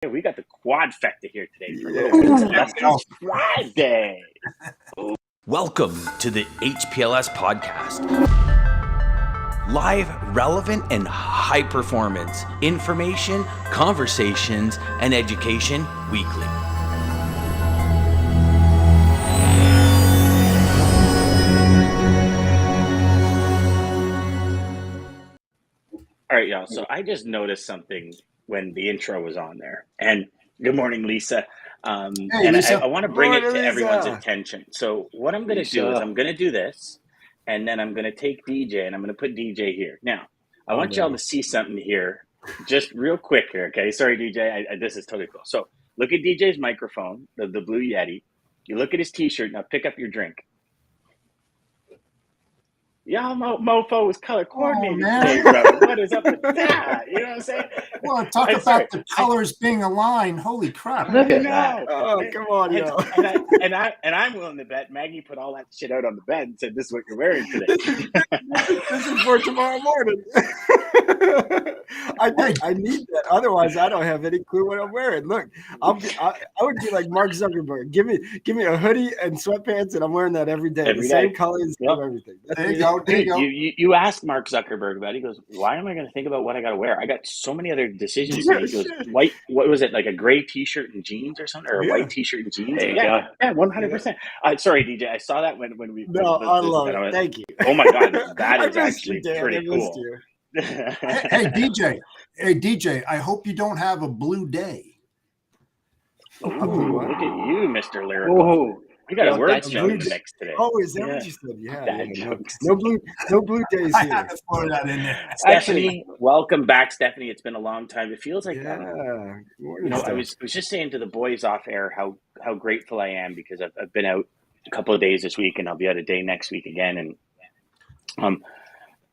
Yeah, we got the quadfecta here today for Lessons Friday. Welcome to the HPLS podcast. Live, relevant, and high performance information, conversations, and education weekly. All right, y'all. So I just noticed something when the intro was on there. And good morning, Lisa. Hey, Lisa. I want to bring it to Lisa. everyone's attention. So what I'm going to do is I'm going to do this, and then I'm going to take DJ, and I'm going to put DJ here. Now, I want y'all to see something here, just real quick here, okay? Sorry, DJ. This is totally cool. So look at DJ's microphone, the Blue Yeti. You look at his T-shirt. Now pick up your drink. Y'all mofo was color coordinated today, brother. What is up with that? You know what I'm saying? Well, talk about the colors being aligned. Holy crap. Look at that. Oh, come on, yo. And I'm willing to bet Maggie put all that shit out on the bed and said, "This is what you're wearing today." This is for tomorrow morning. I need that. Otherwise, I don't have any clue what I'm wearing. Look, I would be like Mark Zuckerberg. Give me a hoodie and sweatpants, and I'm wearing that every day. Every the day. same colors, everything. There you go. There you go. You asked Mark Zuckerberg about it. He goes, "Why am I going to think about what I got to wear? I got so many other decisions." He goes, "White. What was it? Like a gray T-shirt and jeans or something, or a white T-shirt and jeans?" Yeah, 100%. Sorry, DJ. I saw that when we. No, I love it. Thank you. Oh my God, that is actually pretty cool. Hey, DJ. I hope you don't have a blue day. Ooh, look at you, Mr. Lyrical. Oh, you got a word blue mix today. Oh, is that what you said? Yeah. Jokes. No blue days I here. had to throw that in there. Stephanie, welcome back, Stephanie. It's been a long time. It feels like I was just saying to the boys off air how grateful I am because I've been out a couple of days this week and I'll be out a day next week again. And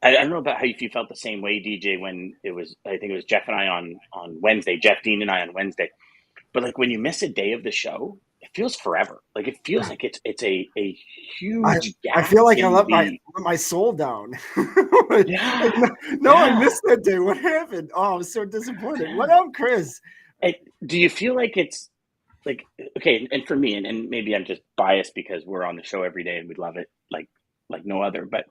I don't know about how you felt the same way, DJ, when I think it was Jeff and I on Wednesday, Jeff Dean and I on Wednesday. But like when you miss a day of the show, it feels forever. Like it feels like it's a huge gap. I feel like I let my soul down. I missed that day. What happened? Oh, I'm so disappointed. What up, Chris? Do you feel like it's like, okay, and for me, and maybe I'm just biased because we're on the show every day and we love it like no other, but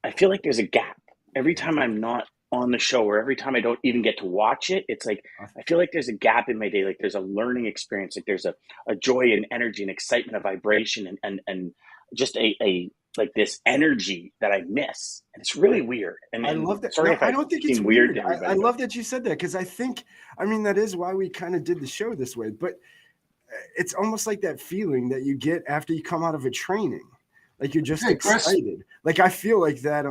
I feel like there's a gap. Every time I'm not on the show or every time I don't even get to watch it, it's like I feel like there's a gap in my day. Like there's a learning experience. Like there's a joy and energy and excitement, a vibration and just a like this energy that I miss. And it's really weird. And I love that. Sorry I don't think it's weird. to I love that you said that because that is why we kind of did the show this way. But it's almost like that feeling that you get after you come out of a training. Like you're just excited. Like I feel like that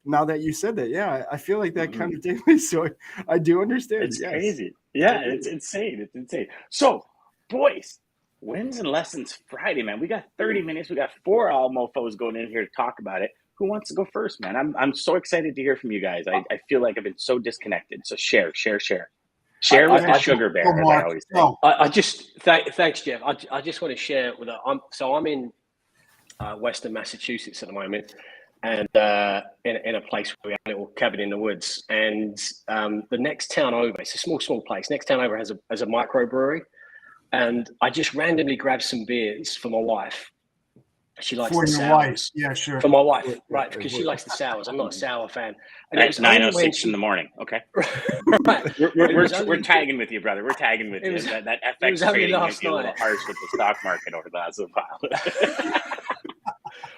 now that you said that. Yeah, I feel like that kind of daily. So I do understand. It's crazy. Yeah, it's insane. It's insane. So, boys, Wins and Lessons Friday, man. We got 30 minutes. We got 4 all mofos going in here to talk about it. Who wants to go first, man? I'm so excited to hear from you guys. I feel like I've been so disconnected. So share. Share with the sugar bear, as I always say. Thanks, Jeff. I just want to share with I'm in Western Massachusetts at the moment, and in a place where we have a little cabin in the woods. And the next town over, it's a small place. Next town over has a microbrewery, and I just randomly grabbed some beers for my wife. She likes the sours. Yeah, sure. For my wife, right? Because she likes the sours. I'm not a sour fan. And it's 9:06 in the morning. Okay. Right. We're tagging with you, brother. We're tagging with you. That FX trading might be a little harsh with the stock market over the last little while.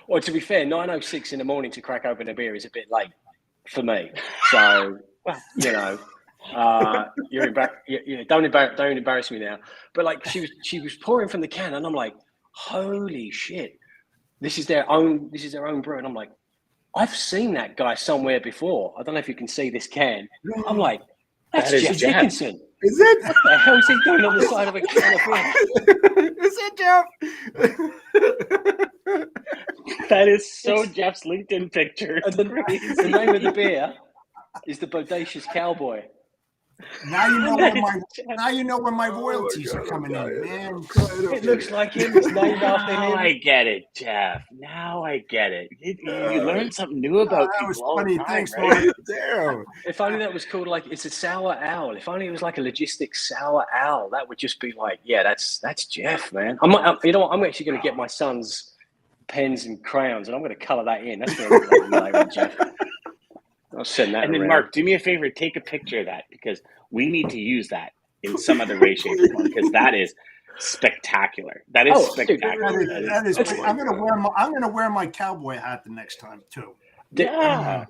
Well, to be fair, 9:06 in the morning to crack open a beer is a bit late for me. So, don't embarrass me now. But like she was pouring from the can, and I'm like, holy shit, this is their own brew, and I'm like, I've seen that guy somewhere before. I don't know if you can see this can. I'm like, that's Jeff Dickinson. Is it? What the hell is he doing on the side of a can of beer? Is it Jeff? That is so Jeff's LinkedIn picture. And the name of the beer is the Bodacious Cowboy. Now you know where my royalties are coming in, man. It looks like him. It's named after Now him. I get it, Jeff. Now I get it. You learn something new about that people was all funny. the time, Thanks, right? Mark. Damn. If only that was called like it's a sour owl. If only it was like a logistics sour owl, that would just be like, yeah, that's Jeff, man. You know what? I'm actually going to get my son's pens and crayons, and I'm going to color that in. That's going to look like you, Jeff. I'll send that. And then, around. Mark, do me a favor, take a picture of that because we need to use that in some other way, shape, or form because that is spectacular. That is spectacular. That is. I'm gonna wear my cowboy hat the next time too. Yeah.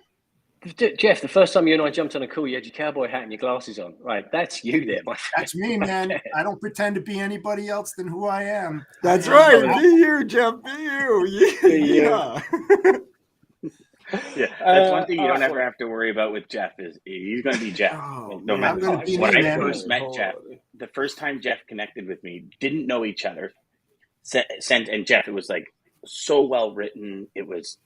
Jeff, the first time you and I jumped on a call, you had your cowboy hat and your glasses on. Right, that's you there, my friend. That's me, man. I don't pretend to be anybody else than who I am. That's right. Be you, Jeff. Be you. Yeah. Yeah, that's one thing you don't ever have to worry about with Jeff is he's going to be Jeff. No matter what. When I first met Jeff, the first time Jeff connected with me, didn't know each other. And Jeff, it was like so well written. It was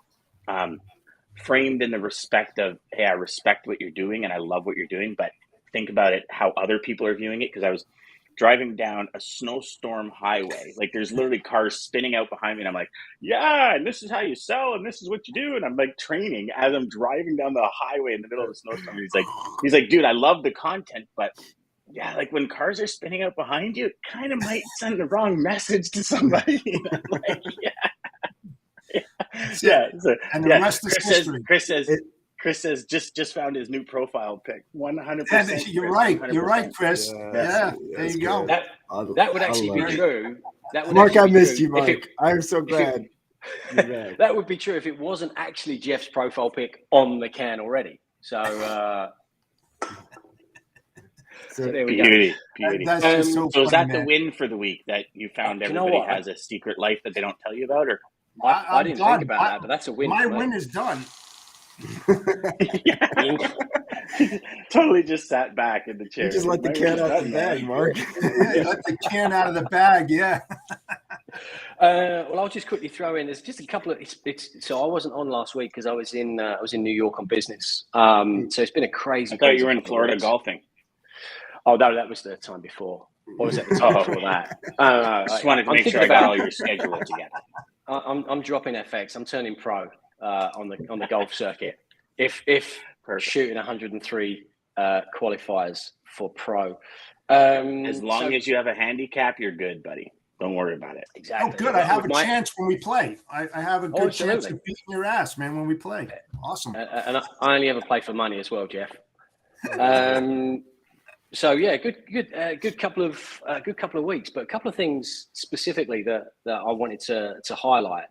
framed in the respect of, hey, I respect what you're doing and I love what you're doing, but think about it, how other people are viewing it. Because I was driving down a snowstorm highway. Like there's literally cars spinning out behind me. And I'm like, yeah, and this is how you sell and this is what you do. And I'm like training as I'm driving down the highway in the middle of the snowstorm. And he's like, dude, I love the content, but yeah, like when cars are spinning out behind you, it kind of might send the wrong message to somebody. And I'm like, yeah. So, and the rest is history. Chris says just found his new profile pic. 100%. You're right. 100%. You're right, Chris. Yeah, there you go. That would actually be true. Mark, I missed you, Mark. I'm so glad. That would be true if it wasn't actually Jeff's profile pic on the can already. So there we beauty. Go. That's so is that the win for the week that you found everybody has a secret life that they don't tell you about? Or I didn't think about that, but that's a win. My win is done. Totally just sat back in the chair. You just let the cat out of the bag, Mark. Let the can out of the bag, yeah. Well, I'll just quickly throw in. There's just a couple of. So I wasn't on last week because I was in New York on business. So it's been a crazy. I thought you were in Florida golfing. Oh no, that was the time before. Or was that the time before that? Just wanted to make sure I got all your schedule together. I'm dropping FX. I'm turning pro on the golf circuit. If shooting 103 qualifiers for pro. As long as you have a handicap, you're good, buddy. Don't worry about it. Exactly. Oh, good. I have a chance when we play. I have a good chance of beating your ass, man, when we play. Awesome. And I only ever play for money as well, Jeff. So yeah, good couple of weeks, but a couple of things specifically that I wanted to highlight.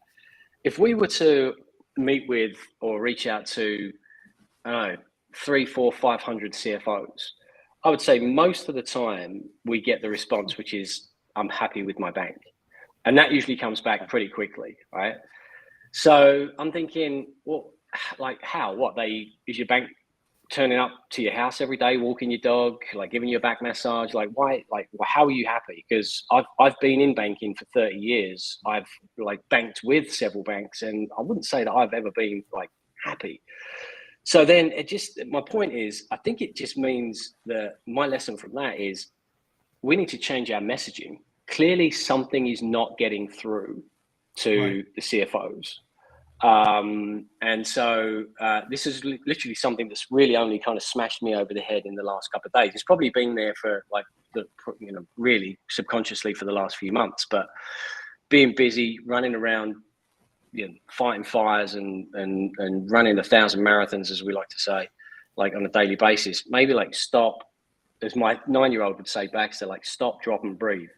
If we were to meet with or reach out to, I don't know, 300, 400, 500 CFOs, I would say most of the time we get the response, which is, I'm happy with my bank. And that usually comes back pretty quickly, right? So I'm thinking, well, like how? Is your bank turning up to your house every day, walking your dog, like giving you a back massage? Like why? Like how are you happy? Because I've been in banking for 30 years. I've like banked with several banks, and I wouldn't say that I've ever been like happy. So then my point is, I think it just means that my lesson from that is we need to change our messaging. Clearly something is not getting through to the CFOs. And so this is literally something that's really only kind of smashed me over the head in the last couple of days. It's probably been there for like really subconsciously for the last few months, but being busy, running around, fighting fires and running 1,000 marathons, as we like to say, like on a daily basis, maybe like stop, as my 9-year-old would say, Baxter, like stop, drop and breathe.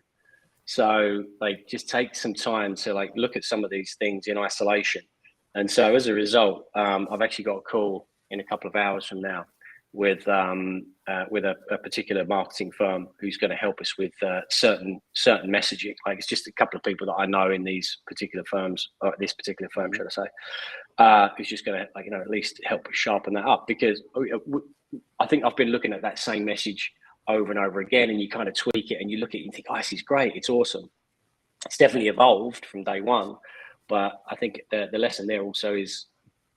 So like just take some time to like look at some of these things in isolation. And so as a result, I've actually got a call in a couple of hours from now with a particular marketing firm who's going to help us with certain messaging. Like it's just a couple of people that I know in these particular firms, or this particular firm, should I say, who's just going to at least help sharpen that up. Because I think I've been looking at that same message over and over again, and you kind of tweak it and you look at it and think, oh, this is great, it's awesome. It's definitely evolved from day one. But I think the lesson there also is,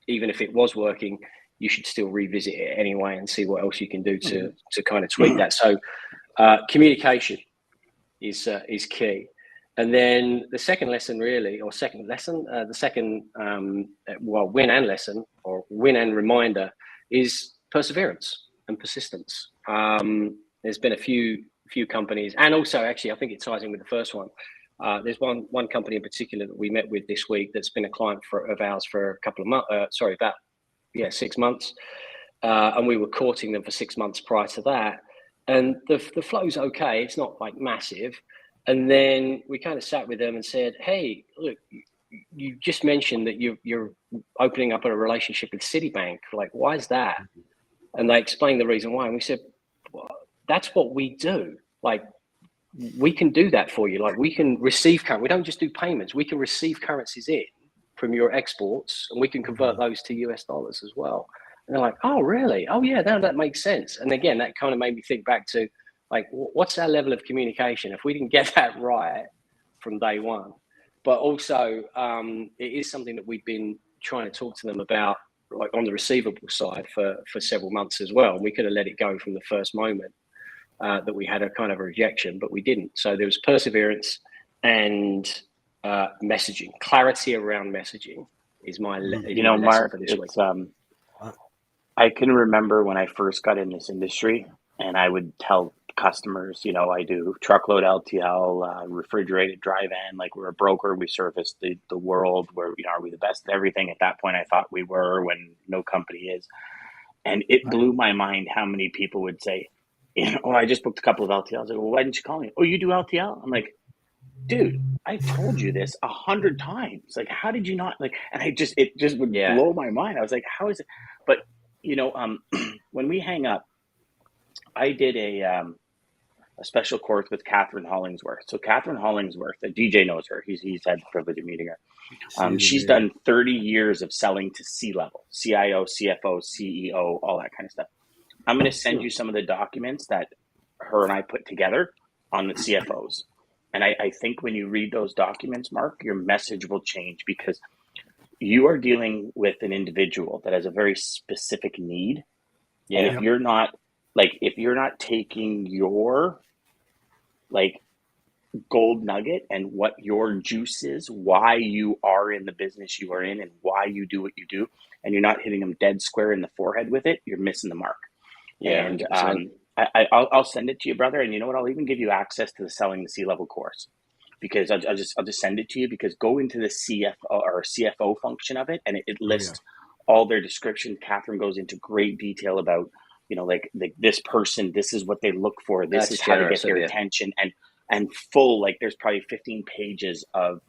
even if it was working, you should still revisit it anyway and see what else you can do to kind of tweak that. So communication is key. And then the second lesson really, or second lesson, the second, win and lesson, or win and reminder, is perseverance and persistence. There's been a few companies, and also actually I think it ties in with the first one. There's one company in particular that we met with this week that's been a client of ours for a couple of months. 6 months, and we were courting them for 6 months prior to that. And the flow's okay; it's not like massive. And then we kind of sat with them and said, "Hey, look, you just mentioned that you're opening up a relationship with Citibank. Like, why is that?" And they explained the reason why. And we said, well, "That's what we do. Like, we can do that for you. Like, we can receive currency. We don't just do payments. We can receive currencies in from your exports, and we can convert those to US dollars as well." And they're like, "Oh, really? Oh, yeah, that makes sense." And again, that kind of made me think back to, like, what's our level of communication if we didn't get that right from day one? But also, it is something that we've been trying to talk to them about, like on the receivable side for several months as well. We could have let it go from the first moment that we had a kind of a rejection, but we didn't. So there was perseverance and messaging. Clarity around messaging is my Mark, for this week. I can remember when I first got in this industry, and I would tell customers, I do truckload LTL, refrigerated dry van, like we're a broker, we service the world. Where are we the best at everything? At that point I thought we were, when no company is. And it blew my mind how many people would say, I just booked a couple of LTLs. Like, well, why didn't you call me? Oh, you do LTL? I'm like, dude, I told you this 100 times. Like, how did you not? Like, and it just would blow my mind. I was like, how is it? But when we hang up, I did a special course with Catherine Hollingsworth. So Catherine Hollingsworth, DJ knows her. He's had the privilege of meeting her. She's done 30 years of selling to C-level, CIO, CFO, CEO, all that kind of stuff. I'm going to send you some of the documents that her and I put together on the CFOs. And I think when you read those documents, Mark, your message will change, because you are dealing with an individual that has a very specific need. Yeah. And if you're not taking your gold nugget and what your juice is, why you are in the business you are in and why you do what you do, and you're not hitting them dead square in the forehead with it, you're missing the mark. Yeah. And I'll send it to you, brother. And you know what? I'll even give you access to the Selling the C-Level course, because I'll just send it to you, because go into the CFO or CFO function of it, and it lists all their description. Catherine goes into great detail about, like this person, this is what they look for. This is how to get their attention, and full, like there's probably 15 pages of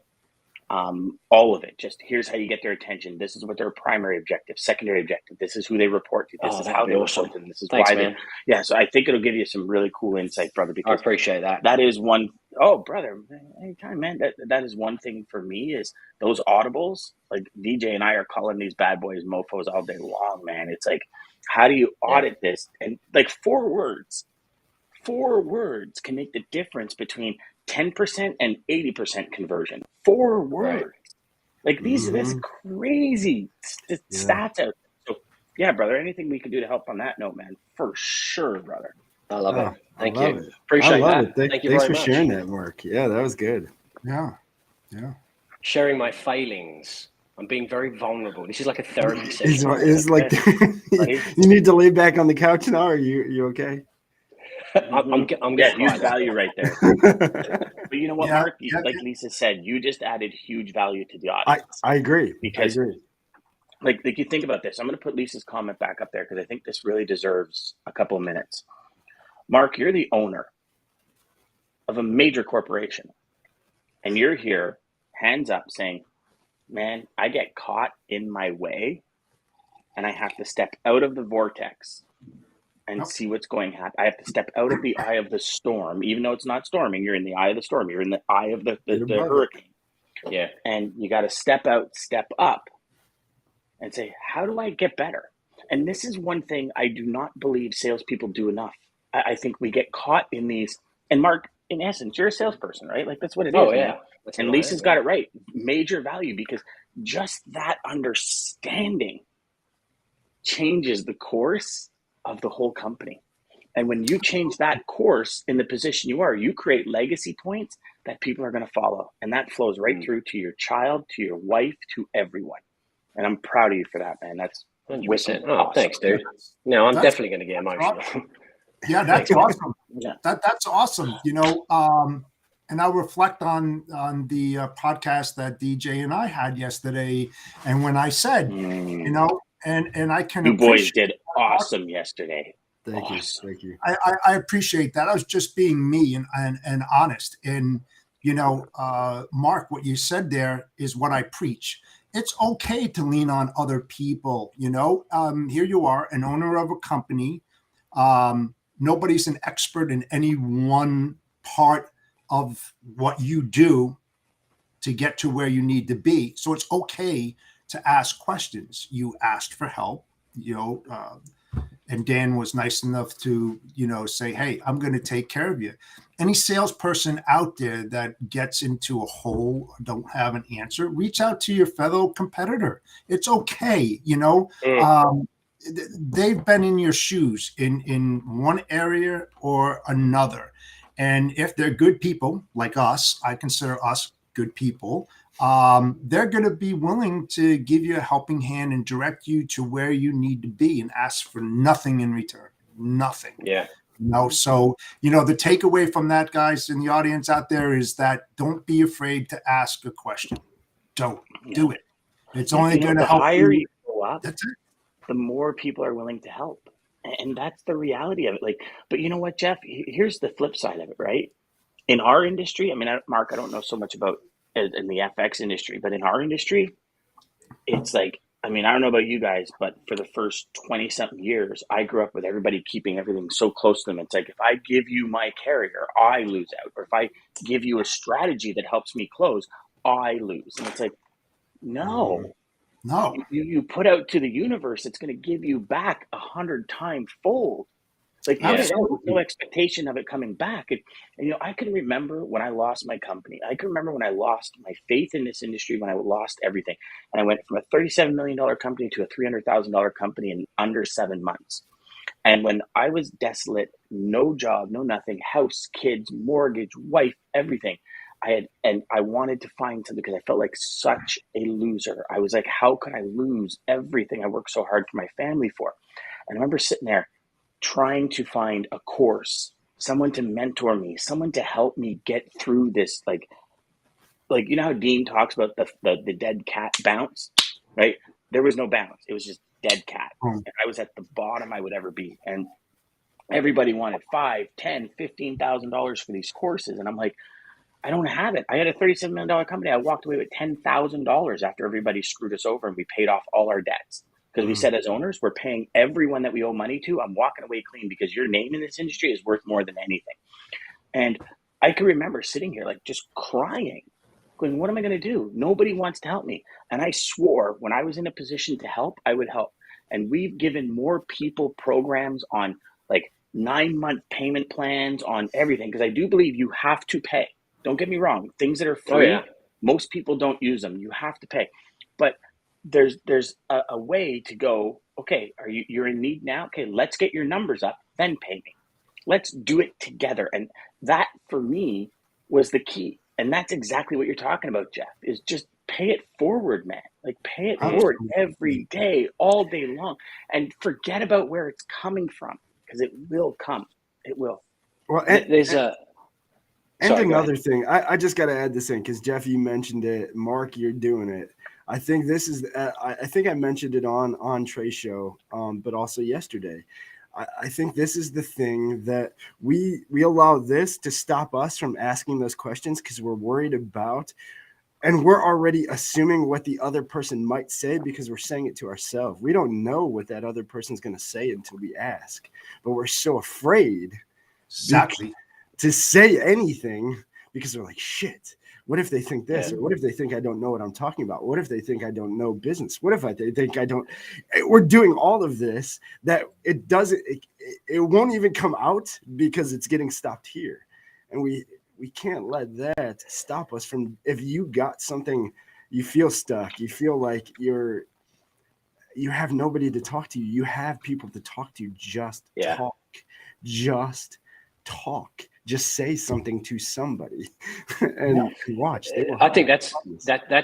all of it. Just here's how you get their attention. This is what their primary objective, secondary objective. This is who they report to. This is how they report to them. This is why they. Yeah, so I think it'll give you some really cool insight, brother. Because I appreciate that. That is one. Oh, brother, anytime, man. That is one thing for me, is those audibles. Like DJ and I are calling these bad boys mofos all day long, man. It's like, how do you audit this? And like 4 words can make the difference between 10% and 80% conversion. 4 words. Right. Like this crazy stats out. So yeah, brother, anything we can do to help on that note, man, for sure, brother. I love it. Thank you. Appreciate that. Thank you very much. Thanks for sharing that, Mark. Yeah, that was good. Yeah. Sharing my failings. I'm being very vulnerable. This is like a therapy session. It's like you need to lay back on the couch now. Are you okay? I'm huge value right there. But you know what, Mark? Like Lisa said, you just added huge value to the audience. I agree. Because like you think about this. I'm going to put Lisa's comment back up there, because I think this really deserves a couple of minutes. Mark, you're the owner of a major corporation, and you're here, hands up, saying, man, I get caught in my way, and I have to step out of the vortex and see what's going to happen. I have to step out of the eye of the storm, even though it's not storming. You're in the eye of the storm. You're in the eye of the hurricane. Yeah. And you got to step out, step up, and say, how do I get better? And this is one thing I do not believe salespeople do enough. I think we get caught in these. And Mark, in essence, you're a salesperson, right? Like that's what it is. Oh, yeah. And Lisa's got it right. Major value, because just that understanding changes the course of the whole company. And when you change that course in the position you are, you create legacy points that people are going to follow. And that flows right through to your child, to your wife, to everyone. And I'm proud of you for that, man. That's 100%. Oh, thanks, dude. No, I'm definitely going to get emotional. Yeah, that's awesome. Yeah. That's awesome. And I'll reflect on the podcast that DJ and I had yesterday. And when I said, and I can you boys did awesome yesterday. Thank you. I appreciate that. I was just being me and honest. And, Mark, what you said there is what I preach. It's okay to lean on other people. Here you are, an owner of a company. Nobody's an expert in any one part of what you do to get to where you need to be. So it's okay to ask questions. You asked for help, and Dan was nice enough to, say, hey, I'm going to take care of you. Any salesperson out there that gets into a hole, don't have an answer, reach out to your fellow competitor. It's okay. They've been in your shoes in one area or another. And if they're good people like us, I consider us good people, they're going to be willing to give you a helping hand and direct you to where you need to be and ask for nothing in return. Nothing. Yeah. So, the takeaway from that, guys in the audience out there, is that don't be afraid to ask a question. Don't do it. It's only going to help higher you go up. That's it. The more people are willing to help. And that's the reality of it. But you know what, Jeff? Here's the flip side of it, right? In our industry, Mark, I don't know so much about in the FX industry, but in our industry, it's I don't know about you guys, but for the first 20-something years, I grew up with everybody keeping everything so close to them. It's if I give you my carrier, I lose out. Or if I give you a strategy that helps me close, I lose. And it's no. You put out to the universe, it's going to give you back 100 times fold. Put it out with no expectation of it coming back. And I can remember when I lost my company. I can remember when I lost my faith in this industry, when I lost everything. And I went from a $37 million company to a $300,000 company in under 7 months. And when I was desolate, no job, no nothing, house, kids, mortgage, wife, everything, I wanted to find something because I felt like such a loser. I was like, how could I lose everything I worked so hard for my family for? And I remember sitting there trying to find a course, someone to mentor me, someone to help me get through this. Like how Dean talks about the dead cat bounce, right? There was no bounce. It was just dead cat. And I was at the bottom I would ever be. And everybody wanted $5,000, $10,000, $15,000 for these courses. And I'm like, I don't have it. I had a $37 million company. I walked away with $10,000 after everybody screwed us over and we paid off all our debts. Because we said, as owners, we're paying everyone that we owe money to. I'm walking away clean because your name in this industry is worth more than anything. And I can remember sitting here just crying, going, what am I going to do? Nobody wants to help me. And I swore when I was in a position to help, I would help. And we've given more people programs on 9-month payment plans on everything. Because I do believe you have to pay. Don't get me wrong. Things that are free, most people don't use them. You have to pay. But there's a way to go, okay, you're in need now? Okay, let's get your numbers up, then pay me. Let's do it together. And that, for me, was the key. And that's exactly what you're talking about, Jeff, is just pay it forward, man. Pay it forward every day, all day long. And forget about where it's coming from, because it will come. It will. Well, there's another thing. I just got to add this in because, Jeff, you mentioned it. Mark, you're doing it. I think this is. I think I mentioned it on Trey's show, but also yesterday. I think this is the thing that we allow this to stop us from asking those questions because we're worried about, and we're already assuming what the other person might say because we're saying it to ourselves. We don't know what that other person's going to say until we ask, but we're so afraid to say anything because they're like, shit. What if they think this? Or what if they think I don't know what I'm talking about? What if they think I don't know business? What if they think I don't? We're doing all of this that it doesn't. It won't even come out because it's getting stopped here, and we can't let that stop us from. If you got something, you feel stuck. You feel like you're. you have nobody to talk to you. You have people to talk to. Just talk. Just say something to somebody and watch. I think that's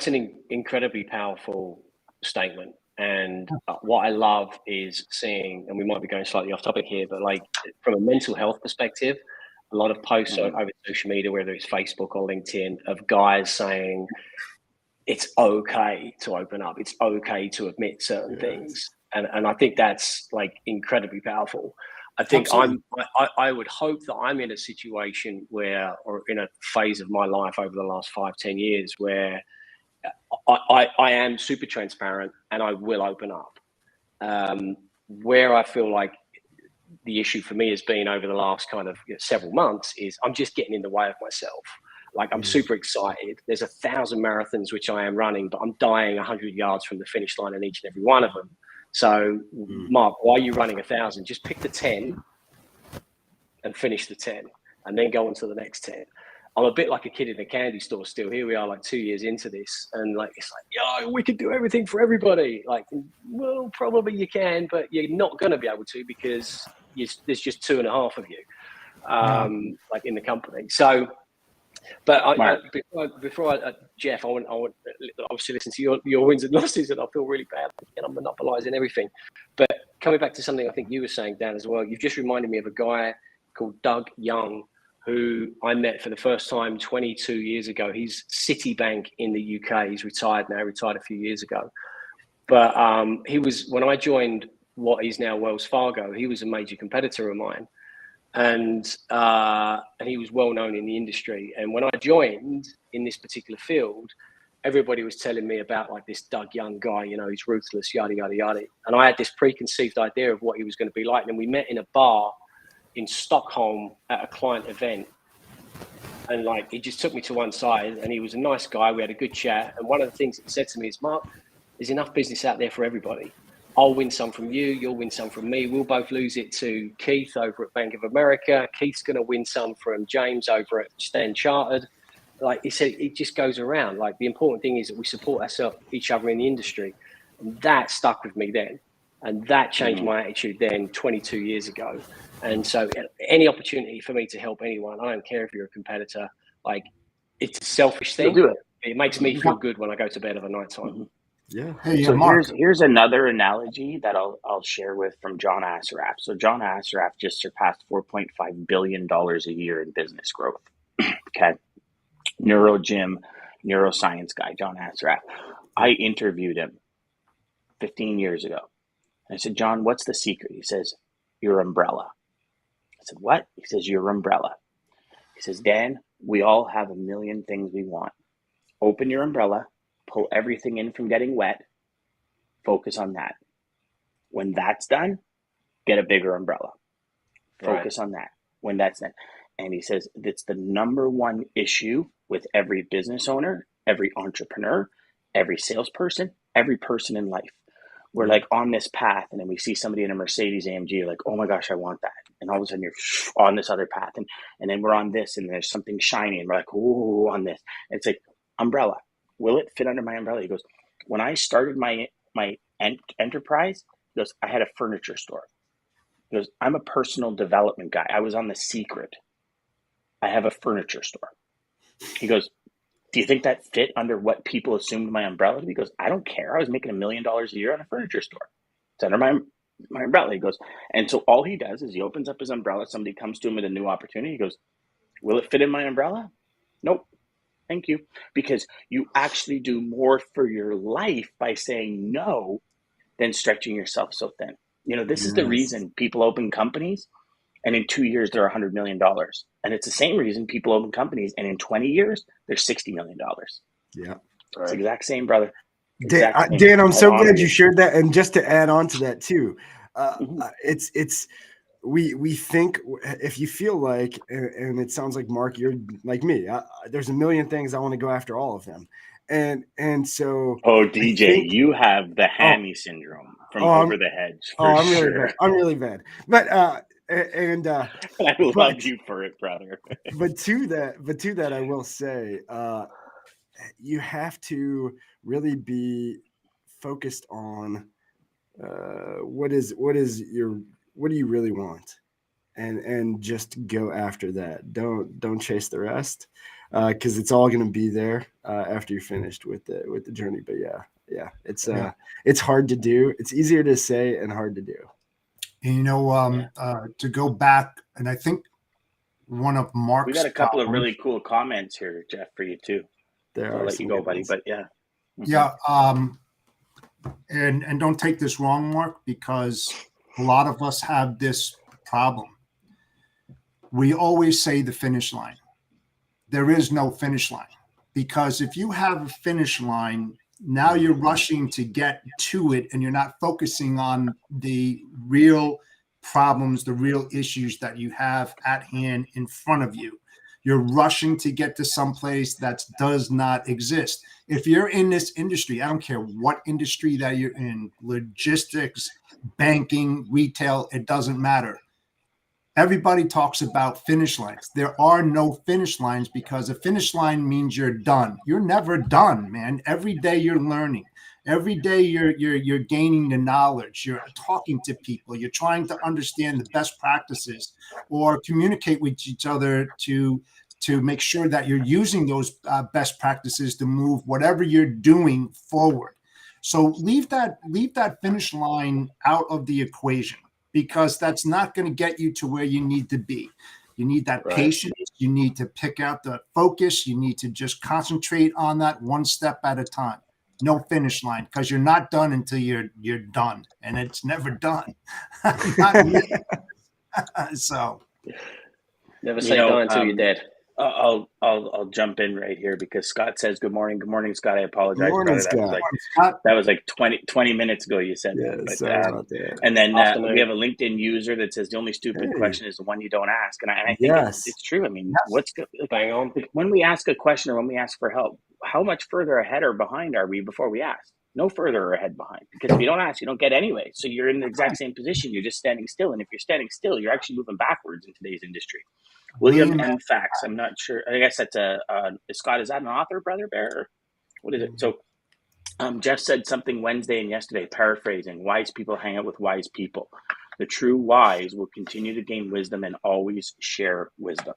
an incredibly powerful statement. And what I love is seeing, and we might be going slightly off topic here, but like from a mental health perspective, a lot of posts over social media, whether it's Facebook or LinkedIn, of guys saying it's okay to open up. It's okay to admit certain things. And I think that's like incredibly powerful. I think I would hope that I'm in a situation where, or in a phase of my life over the last 5-10 years where I am super transparent and I will open up. Where I feel like the issue for me has been over the last kind of several months is I'm just getting in the way of myself. Like I'm super excited. There's 1,000 marathons which I am running, but I'm dying 100 yards from the finish line in each and every one of them. So, Mark, why are you running 1,000? Just pick the 10 and finish the 10 and then go on to the next 10. I'm a bit like a kid in a candy store still. Here we are like 2 years into this. And like, it's like, yo, we could do everything for everybody. Like, well, probably you can, but you're not going to be able to because there's just 2.5 of you like in the company. So, but before Jeff, I want obviously listen to your wins and losses, and I feel really bad and I'm monopolizing everything. But coming back to something I think you were saying, Dan, as well, you've just reminded me of a guy called Doug Young, who I met for the first time 22 years ago. He's Citibank in the UK. He's retired now, retired a few years ago. But he was, when I joined what is now Wells Fargo, he was a major competitor of mine. And he was well known in the industry. And when I joined in this particular field, everybody was telling me about like this Doug Young guy, you know, he's ruthless, yada, yada, yada. And I had this preconceived idea of what he was going to be like. And we met in a bar in Stockholm at a client event. And like, he just took me to one side and he was a nice guy. We had a good chat. And one of the things he said to me is, Mark, there's enough business out there for everybody. I'll win some from you. You'll win some from me. We'll both lose it to Keith over at Bank of America. Keith's going to win some from James over at Stan Chartered. Like he said, it just goes around. Like the important thing is that we support each other in the industry. And that stuck with me then. And that changed my attitude then 22 years ago. And so any opportunity for me to help anyone, I don't care if you're a competitor, like it's a selfish thing. You'll do it. It makes me feel good when I go to bed of a night time. Yeah. Hey, so Mark. here's another analogy that I'll share with from John Assaraf. So John Assaraf just surpassed $4.5 billion a year in business growth. Okay. Neuroscience guy, John Assaraf. I interviewed him 15 years ago. I said, John, what's the secret? He says, your umbrella. I said, what? He says, your umbrella. He says, Dan, we all have a million things we want. Open your umbrella. Pull everything in from getting wet, focus on that. When that's done, get a bigger umbrella. Focus on that when that's done. And he says, that's the number one issue with every business owner, every entrepreneur, every salesperson, every person in life. We're like on this path and then we see somebody in a Mercedes AMG, like, oh my gosh, I want that. And all of a sudden you're on this other path. And then we're on this and there's something shiny and we're like, ooh, on this. And it's like, umbrella. Will it fit under my umbrella? He goes, when I started my enterprise, he goes, I had a furniture store. He goes, I'm a personal development guy. I was on The Secret. I have a furniture store. He goes, do you think that fit under what people assumed my umbrella? He goes, I don't care. I was making $1 million a year on a furniture store. It's under my umbrella. He goes, and so all he does is he opens up his umbrella. Somebody comes to him with a new opportunity. He goes, will it fit in my umbrella? Nope. Thank you. Because you actually do more for your life by saying no than stretching yourself so thin. You know, this is the reason people open companies and in 2 years, they're $100 million. And it's the same reason people open companies and in 20 years, they're $60 million. Yeah. It's the exact same, brother. Dan, I'm so glad you shared that. And just to add on to that too, we think if you feel like, and it sounds like Mark, you're like me, there's a million things I want to go after all of them. And so, DJ, you have the hammy syndrome from over the hedge. I'm really bad. But I love you for it, brother. but to that, I will say, you have to really be focused on what do you really want, and just go after that. Don't chase the rest, because it's all going to be there after you're finished with the journey. But yeah, it's hard to do. It's easier to say and hard to do. And, to go back, and I think one of Mark's, we got a couple of really cool comments here, Jeff, for you too. I'll let you go, buddy. But yeah. Yeah. And don't take this wrong, Mark, because a lot of us have this problem. We always say the finish line. There is no finish line, because if you have a finish line, now you're rushing to get to it, and you're not focusing on the real problems, the real issues that you have at hand in front of you. You're rushing to get to someplace that does not exist. If you're in this industry, I don't care what industry that you're in, logistics, banking, retail, it doesn't matter. Everybody talks about finish lines. There are no finish lines, because a finish line means you're done. You're never done, man. Every day you're learning. Every day you're gaining the knowledge. You're talking to people. You're trying to understand the best practices or communicate with each other to make sure that you're using those best practices to move whatever you're doing forward. So leave that finish line out of the equation, because that's not going to get you to where you need to be. You need that patience. You need to pick out the focus. You need to just concentrate on that one step at a time. No finish line, because you're not done until you're done, and it's never done. So never say die until you're dead. I'll jump in right here, because Scott says good morning. Good morning, Scott. I apologize. Good morning, Scott. That was like 20 minutes ago you said that. But, sorry about that. And then we have a LinkedIn user that says the only stupid question is the one you don't ask. And I think it's true. I mean, what's good? Bang on. When we ask a question or when we ask for help, how much further ahead or behind are we before we ask? No further ahead behind, because if you don't ask, you don't get anyway. So you're in the exact same position. You're just standing still. And if you're standing still, you're actually moving backwards in today's industry. William M. Fax. I'm not sure. I guess that's Scott. Is that an author, Brother Bear? Or what is it? So Jeff said something Wednesday and yesterday, paraphrasing: wise people hang out with wise people. The true wise will continue to gain wisdom and always share wisdom.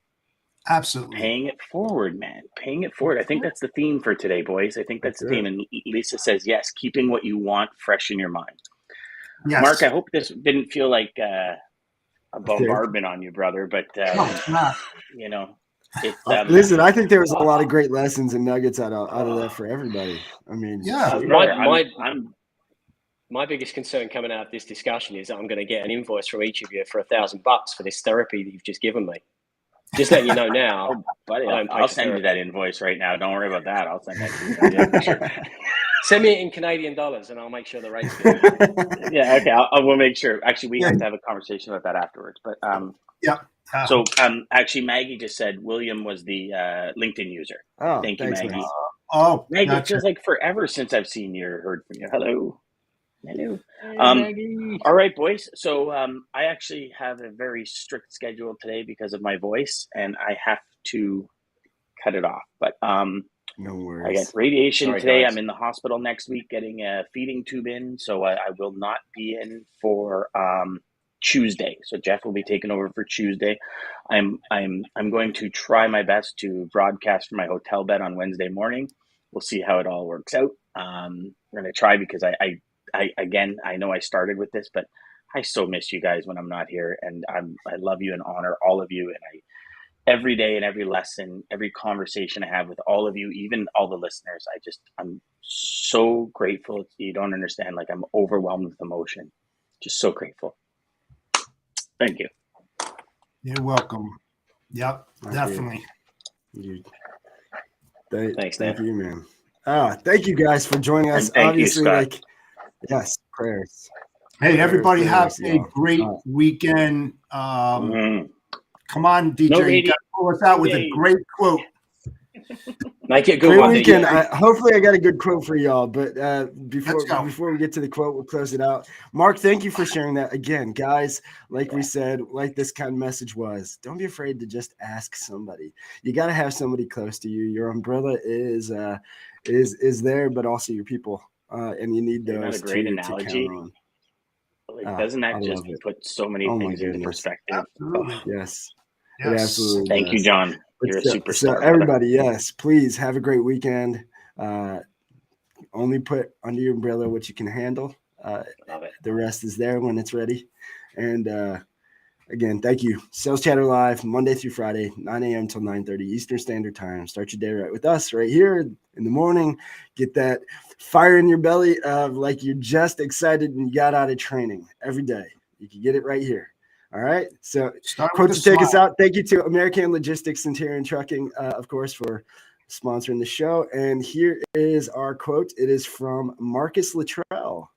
Absolutely. Paying it forward, man. Paying it forward. I think that's the theme for today, boys. I think that's the theme. And Lisa says, yes, keeping what you want fresh in your mind. Yes. Mark, I hope this didn't feel like a bombardment on you, brother. But, listen, I think there was a lot of great lessons and nuggets out of that for everybody. I mean, my biggest concern coming out of this discussion is that I'm going to get an invoice from each of you for $1,000 for this therapy that you've just given me. Just letting you know now. Buddy, I'll send you that invoice right now. Don't worry about that. I'll send that to you. Yeah, for sure. Send me it in Canadian dollars, and I'll make sure the rate's good. Yeah, okay. We'll make sure. Actually, we have to have a conversation about that afterwards. But so actually, Maggie just said William was the LinkedIn user. Oh, thank you, Maggie. Maggie, it feels like forever since I've seen you or heard from you. Hello. Hey, Maggie. All right, boys. So I actually have a very strict schedule today because of my voice, and I have to cut it off. But no worries. I get radiation today. Guys. I'm in the hospital next week getting a feeding tube in, so I will not be in for Tuesday. So Jeff will be taking over for Tuesday. I'm going to try my best to broadcast from my hotel bed on Wednesday morning. We'll see how it all works out. I'm going to try, because I know I started with this, but I so miss you guys when I'm not here, and I love you and honor all of you. And every day and every lesson, every conversation I have with all of you, even all the listeners, I'm so grateful. You don't understand. Like, I'm overwhelmed with emotion. Just so grateful. Thank you. You're welcome. Yep, definitely. Thanks, thank you, man. Thank you guys for joining us. Obviously, yes, prayers. Hey, everybody, have a great weekend. Come on, DJ, you got to pull us out with a great quote. Make it a good great one. Weekend. Hopefully, I got a good quote for y'all. But before we get to the quote, we'll close it out. Mark, thank you for sharing that again, guys. Like we said, like this kind of message was, don't be afraid to just ask somebody. You got to have somebody close to you. Your umbrella is there, but also your people, and you need those to count on. Like, doesn't that just put so many things into perspective? Absolutely. Yes. Yes. It absolutely Thank does. you, John. You're a superstar. So everybody, yes, please have a great weekend. Only put under your umbrella what you can handle. Love it. The rest is there when it's ready. And again, thank you. Sales Chatter Live, Monday through Friday, 9 a.m. till 9:30 Eastern Standard Time. Start your day right with us right here in the morning. Get that fire in your belly of like you're just excited and you got out of training every day. You can get it right here. All right. So quote to take us out. Thank you to American Logistics, Centurion Trucking, of course, for sponsoring the show. And here is our quote. It is from Marcus Luttrell.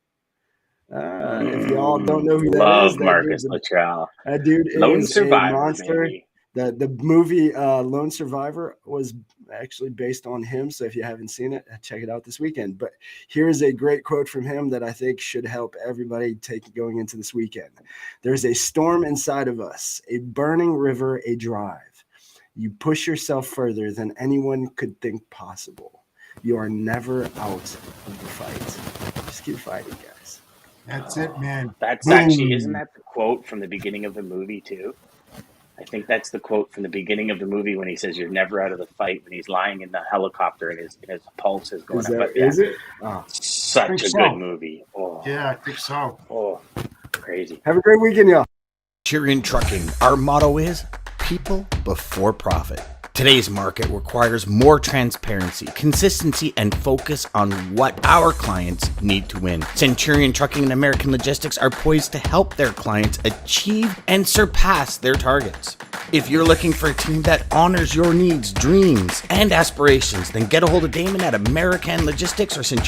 If y'all don't know who that is, Marcus Luttrell. That dude Lone is Survivor, a monster. maybe. The movie Lone Survivor was actually based on him. So if you haven't seen it, check it out this weekend. But here is a great quote from him that I think should help everybody going into this weekend. There's a storm inside of us, a burning river, a drive. You push yourself further than anyone could think possible. You are never out of the fight. Just keep fighting, guys. That's it, man. That's actually, isn't that the quote from the beginning of the movie too? I think that's the quote from the beginning of the movie when he says, "You're never out of the fight." When he's lying in the helicopter and his pulse is going up. But is it? Oh, such a good movie. Oh. Yeah, I think so. Oh, crazy. Have a great weekend, y'all. Centurion Trucking. Our motto is people before profit. Today's market requires more transparency, consistency, and focus on what our clients need to win. Centurion Trucking and American Logistics are poised to help their clients achieve and surpass their targets. If you're looking for a team that honors your needs, dreams, and aspirations, then get a hold of Daman at American Logistics or Centurion